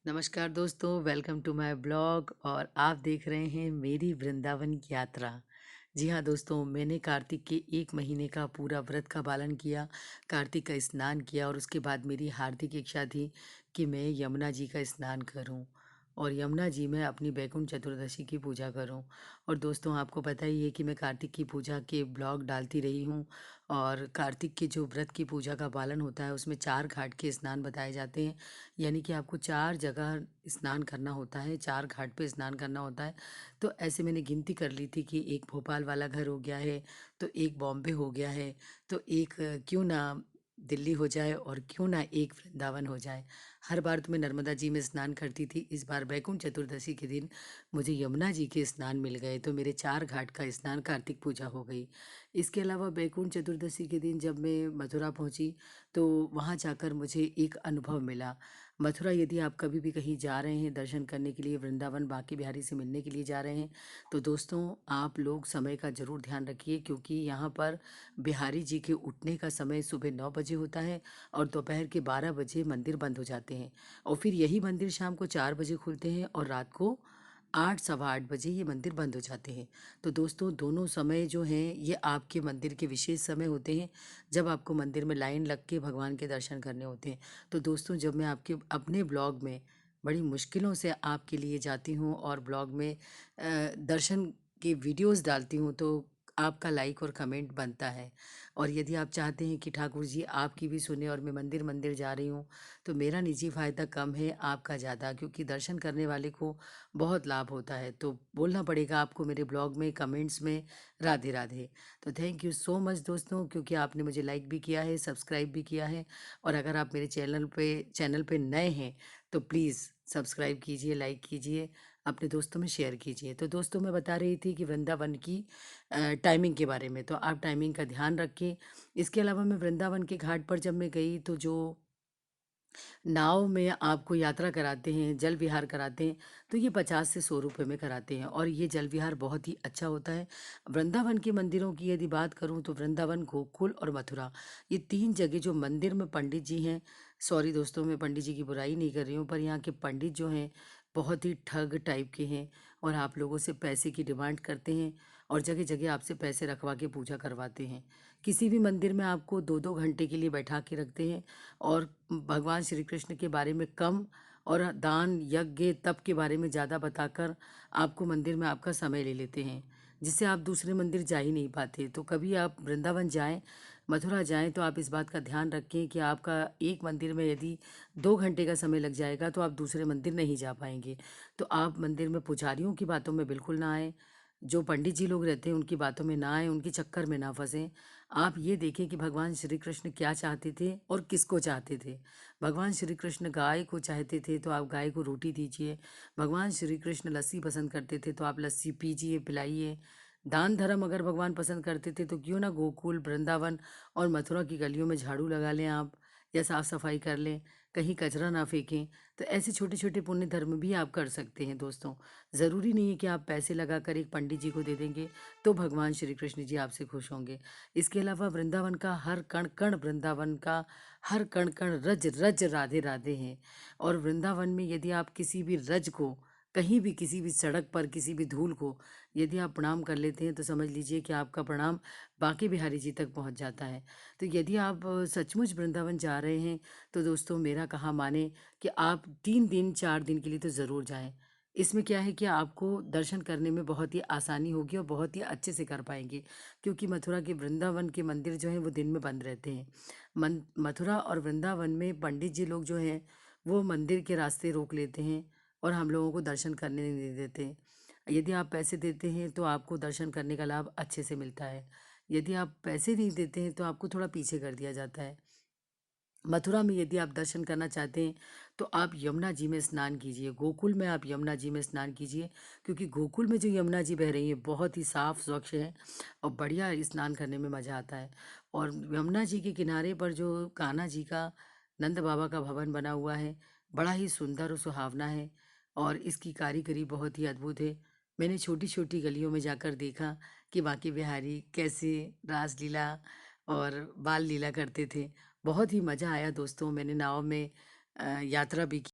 नमस्कार दोस्तों, welcome to my blog और आप देख रहे हैं मेरी वृंदावन की यात्रा। जी हाँ दोस्तों, मैंने कार्तिक के 1 महीने का पूरा व्रत का पालन किया, कार्तिक का स्नान किया और उसके बाद मेरी हार्दिक इच्छा थी कि मैं यमुना जी का स्नान करूं और यमुना जी में अपनी बैकुंठ चतुर्दशी की पूजा करूं। और दोस्तों, आपको पता ही है कि मैं कार्तिक की पूजा के ब्लॉग डालती रही हूं और कार्तिक के जो व्रत की पूजा का पालन होता है उसमें 4 घाट के स्नान बताए जाते हैं। यानी कि आपको 4 जगह स्नान करना होता है, 4 घाट पे स्नान करना होता है। तो ऐसे मैंने गिनती कर ली थी कि एक भोपाल वाला घर हो गया है, तो एक बॉम्बे हो गया है, तो एक क्यों ना दिल्ली हो जाए और क्यों ना एक वृंदावन हो जाए। हर बार तो मैं नर्मदा जी में स्नान करती थी, इस बार बैकुंठ चतुर्दशी के दिन मुझे यमुना जी के स्नान मिल गए, तो मेरे 4 घाट का स्नान कार्तिक पूजा हो गई। इसके अलावा बैकुंठ चतुर्दशी के दिन जब मैं मथुरा पहुंची, तो वहां जाकर मुझे एक अनुभव मिला। मथुरा यदि आप कभी भी कहीं जा रहे हैं दर्शन करने के लिए, वृंदावन बांके बिहारी से मिलने के लिए जा रहे हैं, तो दोस्तों आप लोग समय का ज़रूर ध्यान रखिए, क्योंकि यहाँ पर बिहारी जी के उठने का समय सुबह 9 बजे होता है और दोपहर के 12 बजे मंदिर बंद हो जाते हैं और फिर यही मंदिर शाम को 4 बजे खुलते हैं और रात को 8 सवा 8 बजे ये मंदिर बंद हो जाते हैं। तो दोस्तों दोनों समय जो हैं ये आपके मंदिर के विशेष समय होते हैं, जब आपको मंदिर में लाइन लग के भगवान के दर्शन करने होते हैं। तो दोस्तों, जब मैं आपके अपने ब्लॉग में बड़ी मुश्किलों से आपके लिए जाती हूँ और ब्लॉग में दर्शन की वीडियोस डालती हूँ, तो आपका लाइक और कमेंट बनता है। और यदि आप चाहते हैं कि ठाकुर जी आपकी भी सुने और मैं मंदिर मंदिर जा रही हूँ, तो मेरा निजी फ़ायदा कम है, आपका ज़्यादा, क्योंकि दर्शन करने वाले को बहुत लाभ होता है। तो बोलना पड़ेगा आपको मेरे ब्लॉग में, कमेंट्स में, राधे राधे। तो थैंक यू सो मच दोस्तों, क्योंकि आपने मुझे लाइक भी किया है, सब्सक्राइब भी किया है। और अगर आप मेरे चैनल पे नए हैं, तो प्लीज़ सब्सक्राइब कीजिए, लाइक कीजिए, अपने दोस्तों में शेयर कीजिए। तो दोस्तों, मैं बता रही थी कि वृंदावन की टाइमिंग के बारे में, तो आप टाइमिंग का ध्यान रखें। इसके अलावा मैं वृंदावन के घाट पर जब मैं गई, तो जो नाव में आपको यात्रा कराते हैं, जल विहार कराते हैं, तो ये 50 से 100 रुपए में कराते हैं और ये जल विहार बहुत ही अच्छा होता है। वृंदावन के मंदिरों की यदि बात करूँ, तो वृंदावन, गोकुल और मथुरा, ये 3 जगह जो मंदिर में पंडित जी हैं, सॉरी दोस्तों, मैं पंडित जी की बुराई नहीं कर रही हूँ, पर यहाँ के पंडित जो हैं बहुत ही ठग टाइप के हैं और आप लोगों से पैसे की डिमांड करते हैं और जगह जगह आपसे पैसे रखवा के पूजा करवाते हैं। किसी भी मंदिर में आपको 2-2 घंटे के लिए बैठा के रखते हैं और भगवान श्री कृष्ण के बारे में कम और दान यज्ञ तप के बारे में ज़्यादा बताकर आपको मंदिर में आपका समय ले लेते हैं, जिससे आप दूसरे मंदिर जा ही नहीं पाते। तो कभी आप वृंदावन जाएं, मथुरा जाएं, तो आप इस बात का ध्यान रखें कि आपका एक मंदिर में यदि 2 घंटे का समय लग जाएगा, तो आप दूसरे मंदिर नहीं जा पाएंगे। तो आप मंदिर में पुजारियों की बातों में बिल्कुल ना आए, जो पंडित जी लोग रहते हैं उनकी बातों में ना आए, उनके चक्कर में ना फंसें। आप ये देखें कि भगवान श्री कृष्ण क्या चाहते थे और किसको चाहते थे। भगवान श्री कृष्ण गाय को चाहते थे, तो आप गाय को रोटी दीजिए। भगवान श्री कृष्ण लस्सी पसंद करते थे, तो आप लस्सी पीजिए, पिलाइए। दान धर्म अगर भगवान पसंद करते थे, तो क्यों ना गोकुल, वृंदावन और मथुरा की गलियों में झाड़ू लगा लें आप, या साफ सफाई कर लें, कहीं कचरा ना फेंकें। तो ऐसे छोटे छोटे पुण्य धर्म भी आप कर सकते हैं दोस्तों। ज़रूरी नहीं है कि आप पैसे लगाकर एक पंडित जी को दे देंगे तो भगवान श्री कृष्ण जी आपसे खुश होंगे। इसके अलावा वृंदावन का हर कण कण, वृंदावन का हर कण कण रज रज राधे राधे हैं। और वृंदावन में यदि आप किसी भी रज को, कहीं भी किसी भी सड़क पर किसी भी धूल को यदि आप प्रणाम कर लेते हैं, तो समझ लीजिए कि आपका प्रणाम बांके बिहारी जी तक पहुंच जाता है। तो यदि आप सचमुच वृंदावन जा रहे हैं, तो दोस्तों मेरा कहा माने कि आप 3 दिन 4 दिन के लिए तो ज़रूर जाएं। इसमें क्या है कि आपको दर्शन करने में बहुत ही आसानी होगी और बहुत ही अच्छे से कर पाएंगे, क्योंकि मथुरा के, वृंदावन के मंदिर जो हैं वो दिन में बंद रहते हैं। मथुरा और वृंदावन में पंडित जी लोग जो हैं वो मंदिर के रास्ते रोक लेते हैं और हम लोगों को दर्शन करने नहीं देते। यदि आप पैसे देते हैं तो आपको दर्शन करने का लाभ अच्छे से मिलता है, यदि आप पैसे नहीं देते हैं तो आपको थोड़ा पीछे कर दिया जाता है। मथुरा में यदि आप दर्शन करना चाहते हैं, तो आप यमुना जी में स्नान कीजिए, गोकुल में आप यमुना जी में स्नान कीजिए, क्योंकि गोकुल में जो यमुना जी बह रही है बहुत ही साफ स्वच्छ है और बढ़िया स्नान करने में मज़ा आता है। और यमुना जी के किनारे पर जो कान्हा जी का, नंद बाबा का भवन बना हुआ है, बड़ा ही सुंदर और सुहावना है और इसकी कारीगरी बहुत ही अद्भुत है। मैंने छोटी छोटी गलियों में जाकर देखा कि बांके बिहारी कैसे रासलीला और बाल लीला करते थे। बहुत ही मज़ा आया दोस्तों, मैंने नाव में यात्रा भी की।